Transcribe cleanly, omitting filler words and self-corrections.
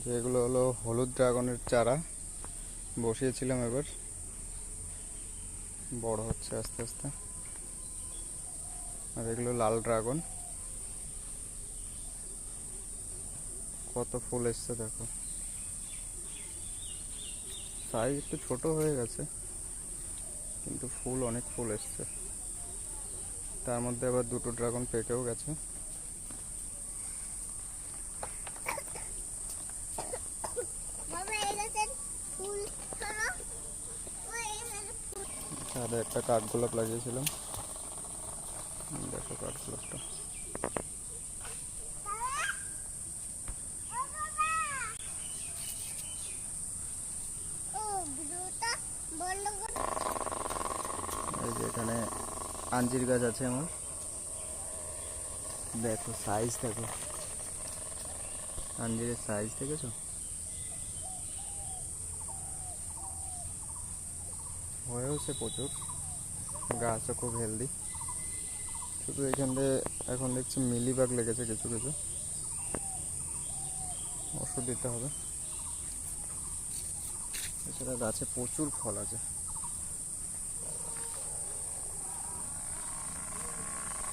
যেগুলো হলো হলুদ ড্রাগনের চারা বসিয়েছিলাম, এবার বড় হচ্ছে আস্তে আস্তে। আর এগুলো লাল ড্রাগন, কত ফুল এসছে দেখো। সাইজ একটু ছোট হয়ে গেছে, কিন্তু ফুল অনেক ফুল এসছে। তার মধ্যে আবার দুটো ড্রাগন পেকেও গেছে। ছাদে একটা কাঠগোলাপ লাগিয়েছিলাম, দেখো কাঠগোলাপটা। এই যে এখানে আঞ্জির গাছ আছে আমার, দেখো সাইজ দেখো, আঞ্জিরের সাইজ দেখেছো? হয়েওছে প্রচুর, গাছও খুব হেলদি। শুধু এখান দিয়ে এখন দেখছি মিলিবাগ লেগেছে কিছু কিছু, ওষুধ দিতে হবে। এছাড়া গাছে প্রচুর ফল আছে।